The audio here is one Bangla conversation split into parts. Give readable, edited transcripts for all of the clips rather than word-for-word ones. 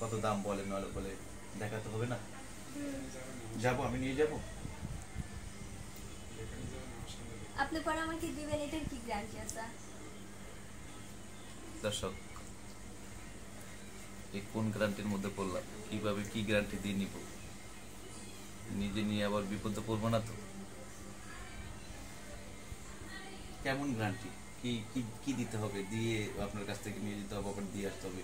কত দাম বলে না বলে দেখাতে হবে না? যাবো, আমি নিয়ে যাবো। আপনি পরে আমাকে দিবেন, এটার কি গ্যারান্টি আছে? দর্শক, এই কোন গ্যারান্টির মধ্যে পড়লাম? কিভাবে কি গ্যারান্টি দিয়ে নিব? নিজে নিয়ে আবার বিপদে পড়বো না তো? কেমন গ্যারান্টি? কি কি কি দিতে হবে? দিয়ে আপনার কাছ থেকে নিয়ে যেতে হবে, আবার দিয়ে আসতে হবে?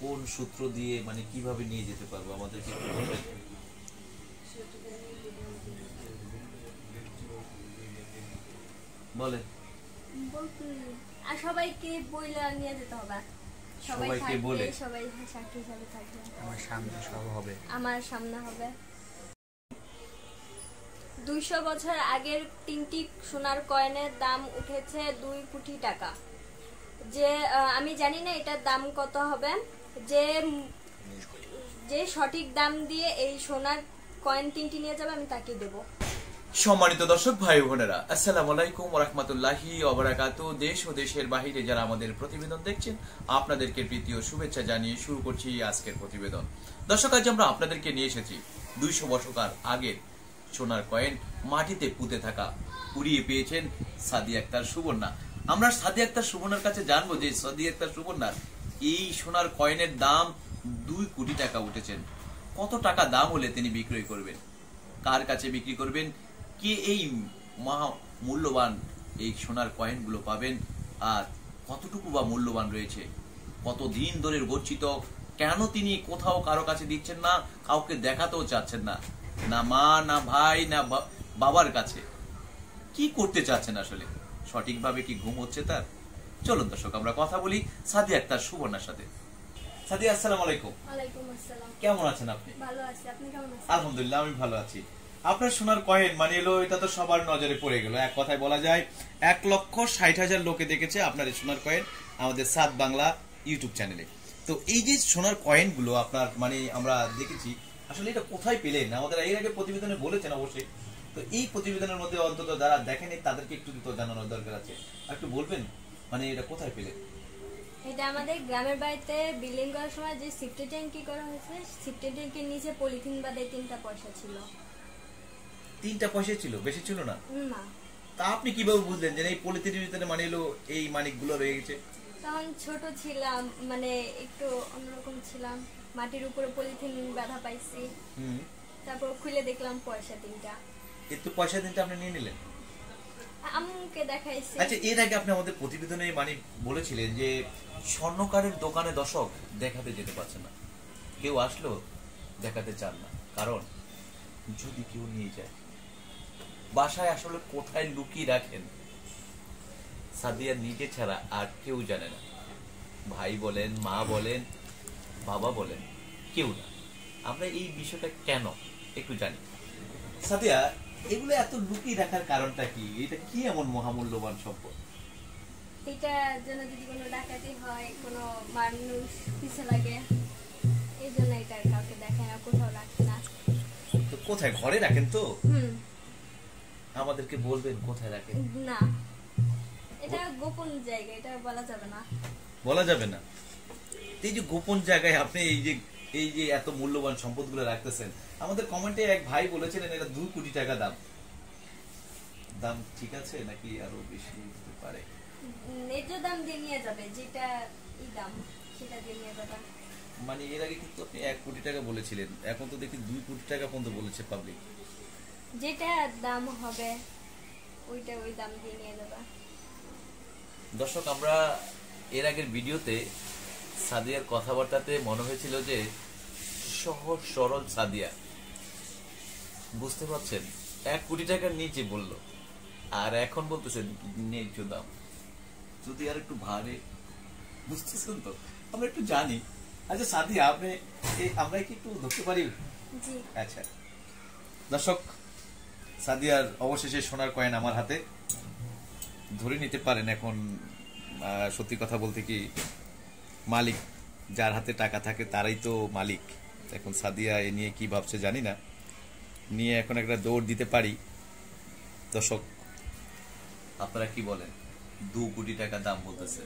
কোন সূত্র দিয়ে, মানে কিভাবে নিয়ে যেতে পারবো আমাদেরকে একটু বলবেন? বলেন। আর সবাইকে বইলা নিয়ে যেতে হবে। সবাইকে বলে? সবাই সাক্ষী হিসাবে থাকবে। আমার সামনে সব হবে। আমার সামনে হবে। 200 বছর আগের 3টি সোনার কয়েনের দাম উঠেছে 2 কোটি টাকা। যে আমি জানি না এটার দাম কত হবে। যে সঠিক দাম দিয়ে এই সোনার কয়েন 3টি নিয়ে যাবে, আমি তাকে দেব। সম্মানিত দর্শক ভাই বোনেরা, আসসালামু আলাইকুম ওয়া রাহমাতুল্লাহি ওয়া বারাকাতুহু। দেশ ও দেশের বাইরে যারা আমাদের প্রতিবেদন দেখছেন, আপনাদেরকে প্রীতি ও শুভেচ্ছা জানিয়ে শুরু করছি আজকের প্রতিবেদন। দর্শক, আজ আমরা আপনাদেরকে নিয়ে এসেছি 200 বছর আগের সোনার কয়েন মাটিতে পুঁতে থাকা। কুড়িয়ে পেয়েছেন সাদিয়া আক্তার সুবর্ণা। আমরা সাদিয়া আক্তার সুবর্ণার কাছে জানবো যে সাদিয়া আক্তার সুবর্ণার এই সোনার কয়েনের দাম 2 কোটি টাকা উঠেছেন। কত টাকা দাম হলে তিনি বিক্রয় করবেন, কার কাছে বিক্রি করবেন, কে এই মহা মূল্যবান এই সোনার কয়েনগুলো পাবেন, আর কতটুকু বা মূল্যবান রয়েছে, কতদিন ধরে গচ্ছিত, কেন তিনি কোথাও কারো কাছে দিচ্ছেন না, কাউকে দেখাতেও চাচ্ছেন না, না মা, না ভাই, না বাবার কাছে। কি করতে চাচ্ছেন আসলে? সঠিকভাবে কি ঘুম হচ্ছে তার? চলুন দর্শক, আমরা কথা বলি সাদিয়া আক্তার সুবর্ণার সাথে। সাদিয়া, আসসালামু আলাইকুম। ওয়ালাইকুম আসসালাম। কেমন আছেন আপনি? ভালো আছি, আপনি কেমন আছেন? আলহামদুলিল্লাহ, আমি ভালো আছি। আপনার সোনার কয়েন মানে এলো, এটা তো সবার নজরে পড়ে গেল। এক কথায় বলা যায় 1,60,000 লোকে দেখেছে আপনার এই সোনার কয়েন আমাদের সাত বাংলা ইউটিউব চ্যানেলে। তো এই যে সোনার কয়েন গুলো আপনার, মানে আমরা দেখেছি, আসলে এটা কোথায় পেলেন? আমাদের এর আগে প্রতিবেদনে বলেছেন অবশ্যই। তো এই প্রতিবেদনের মধ্যে অন্তত যারা দেখেনি তাদেরকে একটু তো জানানোর দরকার আছে। একটু বলবেন মানে এটা কোথায় পেলেন? এটা আমাদের গ্রামের বাড়িতে বিল্ডিং করার সময় যে সিফটি ট্যাঙ্কি করা হয়েছে, সিফটি ট্যাঙ্কির নিচে পলিথিন বাদে 3টা পয়সা ছিল। 3টা পয়সা ছিল? বেশি ছিল না? না। তা আপনি কিভাবে বুঝলেন যে এই পলিথিনের ভিতরে মানে এলো এই মানিকগুলো রয়ে গেছে? তখন ছোট ছিলাম, মানে একটু অন্যরকম ছিলাম। মাটির উপরে পলিথিন বাঁধা পাইছি, তারপর খুলে দেখলাম পয়সা 3টা। কিন্তু পয়সা দিনটা আপনি নিয়ে নিলেন? আম্মুকে দেখাইছি। আচ্ছা, এর আগে আপনি আমাদের প্রতিবেদনে মানে বলেছিলেন যে স্বর্ণকারের দোকানে দর্শক দেখাতে যেতে পারছে না, কেউ আসলো দেখাতে চান না, কারণ যদি কেউ নিয়ে যায়, বাসায় আসলে কোথায় লুকিয়ে রাখেন সাদিয়া নিজে ছাড়া আর কেউ জানে না। ভাই বলেন, মা বলেন, বাবা বলেন, কেউ না। আমরা এই বিষয়টা কেন একটু জানি। সাদিয়া, এগুলো এত লুকিয়ে রাখার কারণটা কি? এটা কি এমন মহামূল্যবান সম্পদ? এটা যেন যদি কোনো ডাকাতি হয়, কোনো মানুষ পিছে লাগে, এই জন্য এটা কাউকে দেখায় না, কোথাও রাখে না। তো কোথায়? ঘরে রাখেন তো? হুম। আমাদেরকে বলবেন কোথায় রাখেন? না, এটা গোপন জায়গা, এটা বলা যাবে না। বলা যাবে না? এই যে গোপন জায়গায় আপনি এই যে এত মূল্যবান সম্পদগুলো রাখতেছেন, আমাদের কমেন্টে এক ভাই বলেছিলেন এটা 2 কোটি টাকা দাম। দাম ঠিক আছে নাকি আরো বেশি হতে পারে? ন্যায্য দাম দিয়ে নিয়ে যাবে, যেটা এই দাম সেটা দিয়ে নিয়ে যাবে। মানে এর আগে কিন্তু আপনি 1 কোটি টাকা বলেছিলেন, এখন তো দেখি 2 কোটি টাকা পর্যন্ত বলেছে পাবলিক। যেটা দাম হবে ওইটা ওই দাম দিয়ে নিয়ে যাবে। দর্শক, আমরা এর আগের ভিডিওতে সাদিয়ার কথাবার্তাতে মনে হয়েছিল যে সহজ সরল সাদিয়া, বুঝতে পারছেন? 1 কোটি টাকার নিচে বলল, আর এখন বলতেছেন ন্যায্য দাম। যদি আর একটু ভারে, বুঝতেছেন তো? আমরা একটু জানি। আচ্ছা সাদিয়া, আপনি আমরা কি একটু ধরতে পারি? জি। আচ্ছা দর্শক, সাদিয়ার অবশেষে সোনার কয়েন আমার হাতে, ধরে নিতে পারেন। এখন সত্যি কথা বলতে কি, মালিক যার হাতে টাকা থাকে তারাই তো মালিক। এখন সাদিয়া এ নিয়ে কি ভাবছে জানি না, নিয়ে এখন একটা দৌড় দিতে পারি। দর্শক, আপনারা কি বলেন? 2 কোটি টাকা দাম বলতেছে।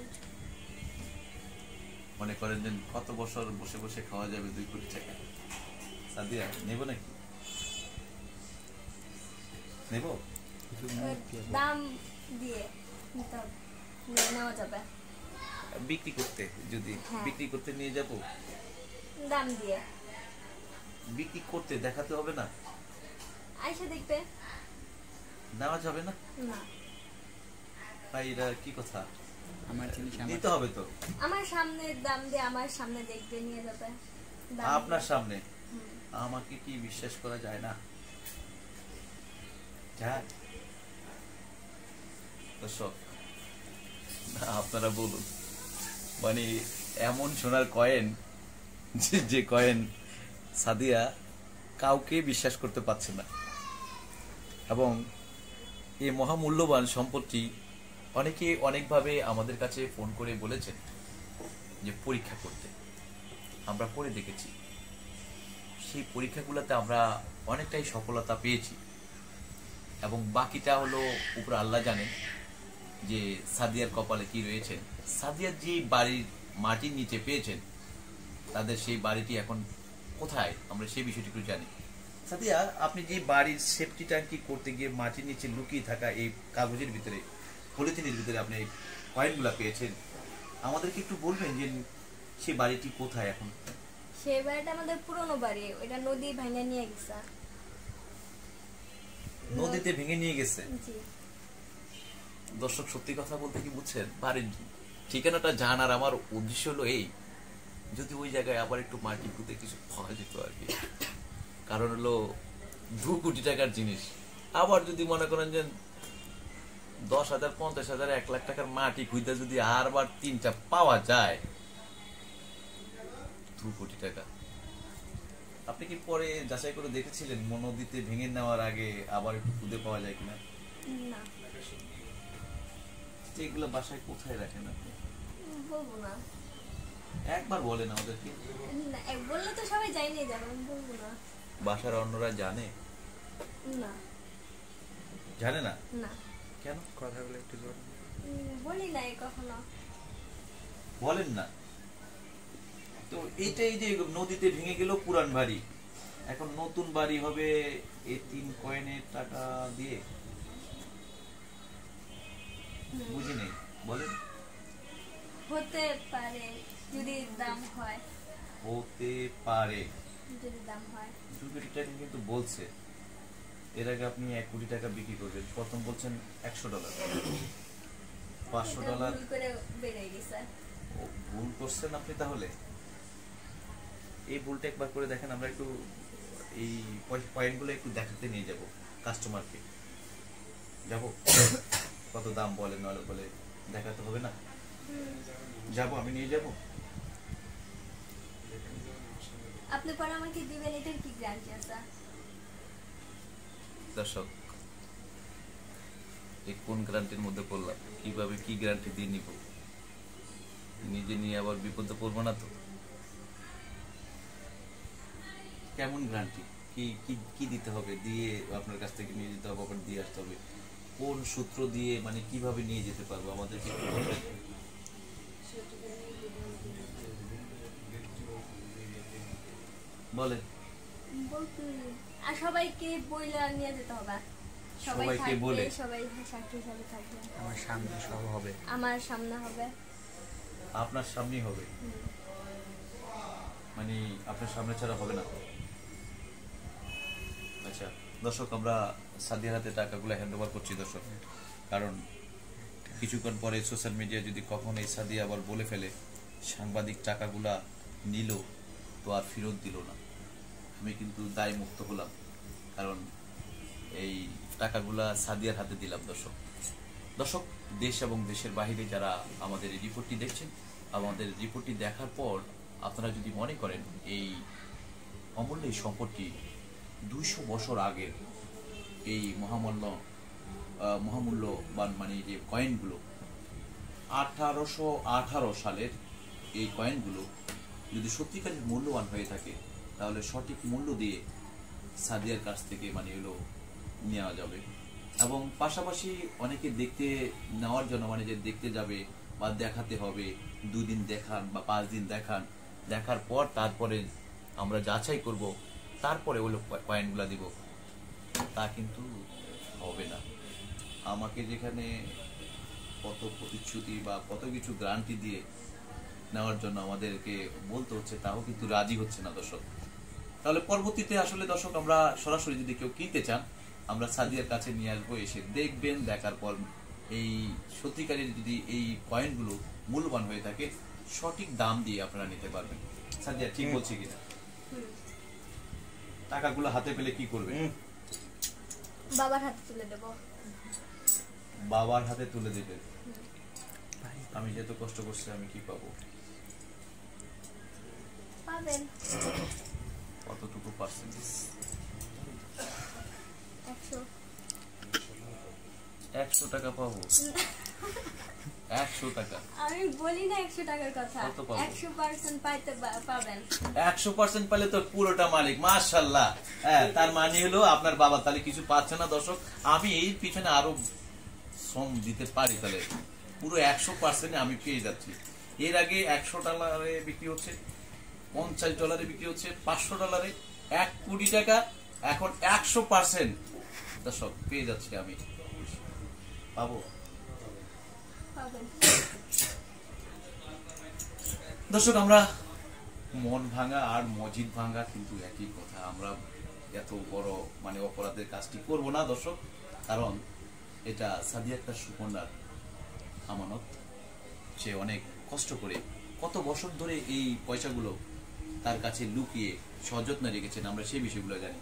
মনে করেন যে কত বছর বসে বসে খাওয়া যাবে 2 কোটি টাকা। সাদিয়া নেব নাকি? নেব? দাম দিয়ে নিতে হবে, নেওয়া যাবে। বিক্রি করতে যদি হ্যাঁ। বিক্রি করতে নিয়ে যাব, দাম দিয়ে বিক্রি করতে দেখাতে হবে না? আইসা দেখবে। নেওয়া যাবে না? না, ভাই এটা কি কথা? আমার জিনিস আমার নিতে হবে তো। আমার সামনে দাম দিয়ে আমার সামনে দেখবে নিয়ে যাবে। দাম আপনার দিয়ে। সামনে হুম। আমাকে কি বিশ্বাস করা যায় না? যায়? দর্শক, আপনারা বলুন, মানে এমন সোনার কয়েন, যে কয়েন সাদিয়া কাউকে বিশ্বাস করতে পারছে না। এবং এই মহামূল্যবান সম্পত্তি অনেকে অনেকভাবে আমাদের কাছে ফোন করে বলেছেন যে পরীক্ষা করতে। আমরা করে দেখেছি, সেই পরীক্ষাগুলোতে আমরা অনেকটাই সফলতা পেয়েছি। এবং বাকিটা হলো উপর আল্লাহ জানেন যে সাদিয়ার কপালে কি রয়েছে। সাদিয়ার যে বাড়ির মাটির নিচে পেয়েছেন, তাদের সেই বাড়িটি এখন কোথায় আমরা সেই বিষয়টি একটু জানি। সাদিয়া, আপনি যে বাড়ির সেফটি ট্যাঙ্কি করতে গিয়ে মাটির নিচে লুকিয়ে থাকা এই কাগজের ভিতরে, পলিথিনের ভিতরে আপনি এই কয়েনগুলা পেয়েছেন, আমাদেরকে একটু বলবেন যে সেই বাড়িটি কোথায় এখন? সেই বাড়িটা আমাদের পুরনো বাড়ি, ওইটা নদী ভেঙে নিয়ে গেছে। নদীতে ভেঙে নিয়ে গেছে। জি। দর্শক, সত্যি কথা বলতে কি বুঝছেন, বাড়ির ঠিকানাটা জানার আমার উদ্দেশ্য হলো এই, যদি ওই জায়গায় আবার একটু মাটি পুঁতে কিছু পাওয়া যেত আর কি। কারণ হলো 2 কোটি টাকার জিনিস, আবার যদি মনে করেন যে 10,000, 50,000, 1 লাখ টাকার মাটি খুঁজতে যদি আরবার 3টা পাওয়া যায়, 2 কোটি টাকা। আপনি কি পরে যাচাই করে দেখেছিলেন নদীতে ভেঙে নেওয়ার আগে আবার একটু খুঁজে পাওয়া যায় কিনা? না, এগুলো বাসায় কোথায় রাখেন আপনি? বলবো না। একবার বলেন আমাদেরকে। না, বললে তো সবাই জানি যাবে, বলবো না। বাসার অন্যরা জানে? না, জানে না? না, কেন কথাগুলো একটু জোর বলি নাই কখনো। বলেন না? তো এইটাই যে নদীতে ভেঙে গেল পুরান বাড়ি, এখন নতুন বাড়ি হবে এই 3 কয়েনের টাকা দিয়ে? বুঝি নেই, বলেন। হতে পারে যদি দাম হয়, হতে পারে। যদি দাম হয়। 2 কোটি টাকা কিন্তু বলছে। এর আগে আপনি 1 কোটি টাকা বিক্রি করবেন, প্রথম বলছেন $100, $500। ভুল করে বেড়ে গেছে। ও, ভুল করছেন আপনি। তাহলে এই ভুলটা একবার করে দেখেন। আমরা একটু এই পয়েন্টগুলো একটু দেখাতে নিয়ে যাব কাস্টমারকে। যাব? কত দাম বলেন নাহলে বলে দেখাতে হবে না? যাব, আমি নিয়ে যাব। আপনি পরে আমাকে দিবেন, এটার কি গ্যারান্টি আছে? দর্শক, এই কোন গ্যারান্টির মধ্যে পড়লাম? কিভাবে কি গ্যারান্টি দিয়ে নিব? নিজে নিয়ে আবার বিপদে পড়বো না তো? কেমন গ্যারান্টি? কি কি কি দিতে হবে? দিয়ে আপনার কাছ থেকে নিয়ে যেতে হবে, আবার দিয়ে আসতে হবে। কোন সূত্র দিয়ে, মানে কিভাবে নিয়ে যেতে পারবো আমাদেরকে একটু বলবেন? বলেন। বলতে আর সবাইকে বইলা নিয়ে যেতে হবে। সবাই সবাইকে থাকবে, বলে? সবাই সাক্ষী হিসাবে থাকবে। আমার সামনে সব হবে। আমার সামনে হবে। আপনার সামনেই হবে? মানে আপনার সামনে ছাড়া হবে না? আচ্ছা দর্শক, আমরা সাদিয়ার হাতে টাকাগুলো হ্যান্ড ওভার করছি দর্শক। কারণ কিছুক্ষণ পরে সোশ্যাল মিডিয়া যদি কখন এই সাদিয়া আবার বলে ফেলে সাংবাদিক টাকাগুলা নিল তো আর ফেরত দিল না, আমি কিন্তু দায় মুক্ত হলাম। কারণ এই টাকাগুলা সাদিয়ার হাতে দিলাম। দর্শক, দেশ এবং দেশের বাইরে যারা আমাদের এই রিপোর্টটি দেখছেন, আমাদের রিপোর্টটি দেখার পর আপনারা যদি মনে করেন এই অমূল্য এই সম্পত্তি 200 বছর আগের এই মহামূল্যবান মানে যে কয়েনগুলো 1818 সালের এই কয়েনগুলো যদি সত্যিকারের মূল্যবান হয়ে থাকে, তাহলে সঠিক মূল্য দিয়ে সাদিয়ার কাছ থেকে মানে এগুলো নেওয়া যাবে। এবং পাশাপাশি অনেকে দেখতে নেওয়ার জন্য, মানে যে দেখতে যাবে বা দেখাতে হবে 2 দিন দেখান বা 5 দিন দেখান, দেখার পর তারপরে আমরা যাচাই করব, তারপরে ওই কয়েনগুলা দিব, তা কিন্তু হবে না। আমাকে যেখানে কত প্রতিশ্রুতি বা কত কিছু গ্যারান্টি দিয়ে নেওয়ার জন্য আমাদেরকে বলতে হচ্ছে, তাও কিন্তু রাজি হচ্ছে না দর্শক। তাহলে পরবর্তীতে আসলে দর্শক আমরা সরাসরি যদি কেউ কিনতে চান, আমরা সাদিয়ার কাছে নিয়ে আসবো, এসে দেখবেন, দেখার পর এই সত্যিকারের যদি এই কয়েনগুলো মূল্যবান হয়ে থাকে, সঠিক দাম দিয়ে আপনারা নিতে পারবেন। সাদিয়া ঠিক বলছি কিনা? টাকাগুলো হাতে পেলে কি করবে? বাবার হাতে তুলে দেব। বাবার হাতে তুলে দেবে। আমি যেত কষ্ট করছি, আমি কি পাবো? পাবেন কতটুকু পার্সেন্টেজ? 100 টাকা পাবো? 100 টাকা? আমি বলি না 100 টাকার কথা। কত পাবো? 100% পাবেন। 100% পেলে তো পুরোটা মালিক, মাশাআল্লাহ। হ্যাঁ, তার মানে হলো আপনার বাবা তাহলে কিছু পাচ্ছে না দর্শক। আমি এই পিছনে আরো শ্রম দিতে পারি, তাহলে পুরো 100% আমি পেয়ে যাচ্ছি। এর আগে $100 বিক্রি হচ্ছে, $50 বিক্রি হচ্ছে, $500, $1 কোটি টাকা। এখন 100% দর্শক পেয়ে যাচ্ছি আমি। পাবো? পাবেন। দর্শক, আমরা মন ভাঙা আর মসজিদ ভাঙা কিন্তু একই কথা। আমরা এত বড় মানে অপরাধের কাজটি করব না দর্শক, কারণ এটা সাদিয়া একটা সুকন্যার আমানত। সে অনেক কষ্ট করে কত বছর ধরে এই পয়সাগুলো তার কাছে লুকিয়ে সযত্নে রেখেছেন, আমরা সেই বিষয়গুলো জানি।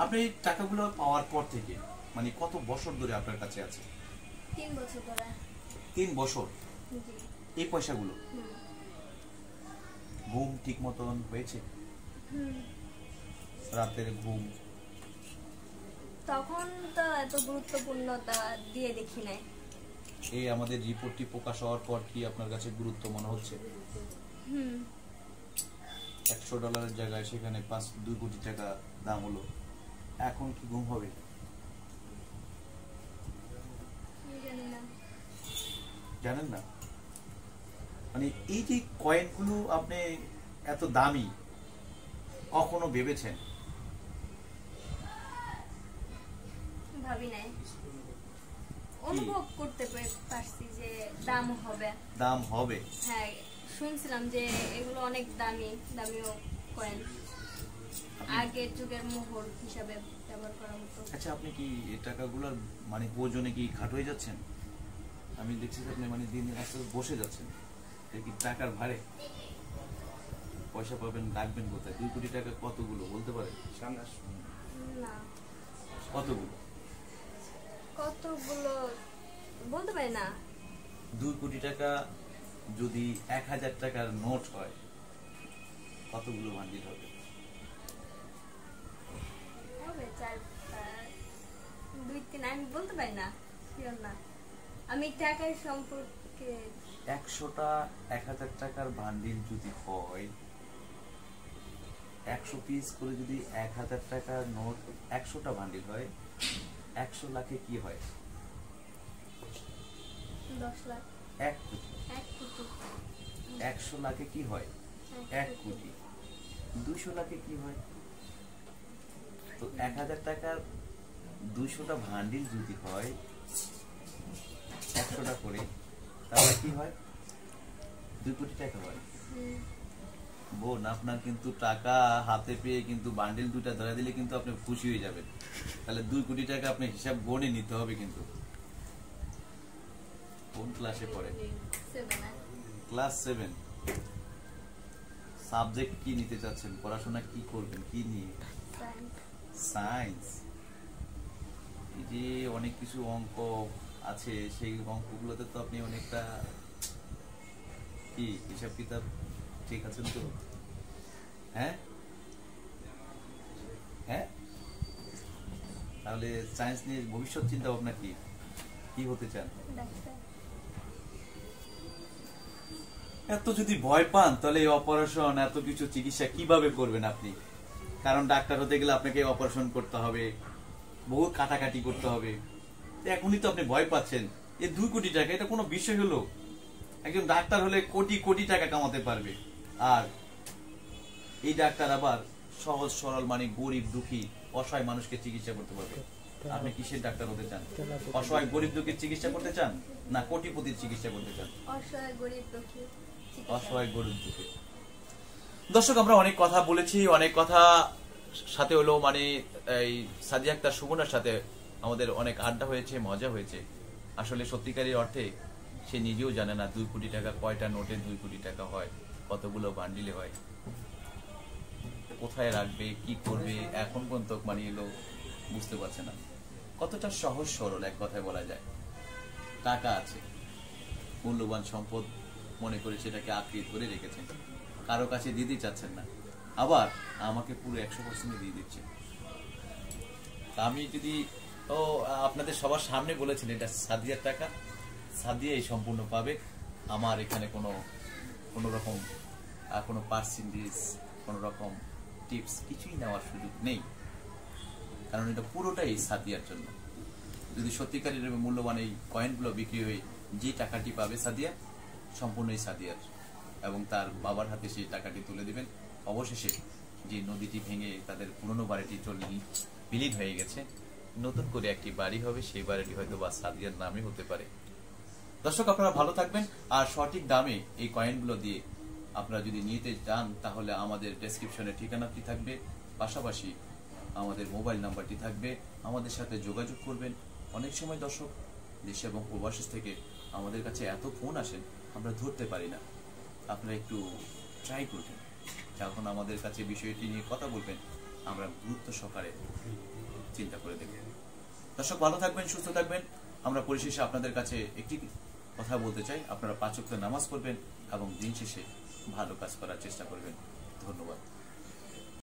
আপনি এই টাকাগুলো পাওয়ার পর থেকে মানে কত বছর ধরে আপনার কাছে আছে? 3 বছর ধরে। 3 বছর জি। এই পয়সাগুলো? ঘুম ঠিক মতন হয়েছে? রাতের ঘুম? তখন তো এত গুরুত্বপূর্ণ দিয়ে দেখি নাই। এই আমাদের রিপোর্টটি প্রকাশ হওয়ার পর কি আপনার কাছে গুরুত্ব মনে হচ্ছে? $100 জায়গায় সেখানে 2 কোটি টাকা দাম হলো, এখন কি ঘুম হবে? জানেন না? মানে এই যে কয়েনগুলো আপনি এত দামি, কখনো ভেবেছেন? ভাবি নাই। অনুভব করতে পারছি যে দাম হবে। দাম হবে? হ্যাঁ, শুনছিলাম যে এগুলো অনেক দামিও কয়েন, আগের যুগের মোহর হিসাবে ব্যবহার করা হতো। আচ্ছা, আপনি কি এই টাকাগুলোর মানে ওজনে কি খাট হয়ে যাচ্ছেন? আমি দেখছি যে আপনি মানে দিন দিন আস্তে আস্তে বসে যাচ্ছেন। এটা কি টাকার ভারে? পয়সা পাবেন, রাখবেন কোথায়? 2 কোটি টাকা কতগুলো বলতে পারেন? না, কতগুলো বলতে পারি না। 2 কোটি টাকা যদি 1000 টাকার নোট হয়, কতগুলো বান্ডিল হবে? হবে 4, 2, 3, আমি বলতে পারি না, শিওর না। আমি টাকার সম্পর্কে 100টা 1000 টাকার বান্ডিল যদি হয়, 100 পিস করে যদি 1000 টাকার নোট 100টা বান্ডিল হয়, 100 লাখে কি হয়? 10 লাখ। 1 কোটি। 1 কোটি। 100 লাখে কি হয়? 1 কোটি। 200 লাখে কি হয়? তো 1000 টাকার 200টা বান্ডিল যদি হয় 100টা করে, তাহলে কি হয়? 2 কোটি টাকা হয়। বোন, আপনার কিন্তু টাকা হাতে পেয়ে কিন্তু বান্ডিল 2টা ধরে দিলে কিন্তু আপনি খুশি হয়ে যাবেন। তাহলে 2 কোটি টাকা আপনি হিসাব গণে নিতে হবে কিন্তু। কোন ক্লাসে পড়ে? 7। ক্লাস 7। সাবজেক্ট কি নিতে চাচ্ছেন? পড়াশোনা কি করবেন? কি নিয়ে? সায়েন্স। এই যে অনেক কিছু অঙ্ক আছে, সেই অঙ্কগুলোতে তো আপনি অনেকটা কি হিসাব কিতাব ঠিক আছেন তো? হ্যাঁ হ্যাঁ, তাহলে সায়েন্স নিয়ে ভবিষ্যৎ চিন্তা ভাবনা কি? কি হতে চান? এত যদি ভয় পান, তাহলে এই অপারেশন, এত কিছু চিকিৎসা কিভাবে করবেন আপনি? কারণ ডাক্তার হতে গেলে আপনাকে অপারেশন করতে হবে, বহু কাটাকাটি করতে হবে। এখনই তো আপনি ভয় পাচ্ছেন। এই 2 কোটি টাকা, এটা কোনো বিষয় হলো? একজন ডাক্তার হলে কোটি কোটি টাকা কামাতে পারবে, আর এই ডাক্তার আবার সহজ সরল মানে গরিব দুঃখী অসহায় মানুষকে চিকিৎসা করতে পারবে। আপনি কিসের ডাক্তার হতে চান? অসহায় গরিব দুঃখীর চিকিৎসা করতে চান না কোটিপতির চিকিৎসা করতে চান? অসহায় গরিব দুঃখী অসহায় গরিব দুঃখী। দর্শক, আমরা অনেক কথা বলেছি, অনেক কথা সাথে হলো মানে এই সাদিয়া আক্তার সুমনার সাথে আমাদের অনেক আড্ডা হয়েছে, মজা হয়েছে। আসলে সত্যিকারের অর্থে সে নিজেও জানে না 2 কোটি টাকা কয়টা নোটে 2 কোটি টাকা হয়, কতগুলো বান্ডিলে হয়, কোথায় রাখবে, কি করবে, এখন পর্যন্ত মানে এলো বুঝতে পারছে না। কতটা সহজ সরল এক কথায় বলা যায়। টাকা আছে, মূল্যবান সম্পদ মনে করে সেটাকে আঁকড়ে ধরে রেখেছেন, কারো কাছে দিতে চাচ্ছেন না, আবার আমাকে পুরো 100% দিয়ে দিচ্ছে। আমি যদি আপনাদের সবার সামনে বলেছেন এটা সাদিয়ার টাকা, সাদিয়াই সম্পূর্ণ পাবে, আমার এখানে কোনো রকম কোনো পার্সেন্টেজ, কোনো রকম টিপস কিছুই নেওয়ার সুযোগ নেই, কারণ এটা পুরোটাই সাদিয়ার জন্য। যদি সত্যিকারের মূল্যবান এই কয়েনগুলো বিক্রি হয়ে যে টাকাটি পাবে সাদিয়া, সম্পূর্ণই সাদিয়ার, এবং তার বাবার হাতে সেই টাকাটি তুলে দিবেন। অবশেষে যে নদীটি ভেঙে তাদের পুরনো বাড়িটি বিলীন হয়ে গেছে, নতুন করে একটি বাড়ি হবে, সেই বাড়িটি হয়তো বা সাদিয়ার নামে হতে পারে। দর্শক, আপনারা ভালো থাকবেন, আর সঠিক দামে এই কয়েনগুলো দিয়ে আপনারা যদি নিতে চান তাহলে আমাদের ডেসক্রিপশনে ঠিকানাটি থাকবে, পাশাপাশি আমাদের মোবাইল নাম্বারটি থাকবে, আমাদের সাথে যোগাযোগ করবেন। অনেক সময় দর্শক দেশ এবং প্রবাস থেকে আমাদের কাছে এত ফোন আসেন আমরা ধরতে পারি না, আপনারা একটু ট্রাই করবেন, যখন আমাদের কাছে বিষয়টি নিয়ে কথা বলবেন আমরা গুরুত্ব সহকারে চিন্তা করে দেখবেন। দর্শক, ভালো থাকবেন, সুস্থ থাকবেন। আমরা পরিশেষে আপনাদের কাছে একটি কথা বলতে চাই, আপনারা 5 ওয়াক্ত নামাজ পড়বেন এবং দিন শেষে ভালো কাজ করার চেষ্টা করবেন। ধন্যবাদ।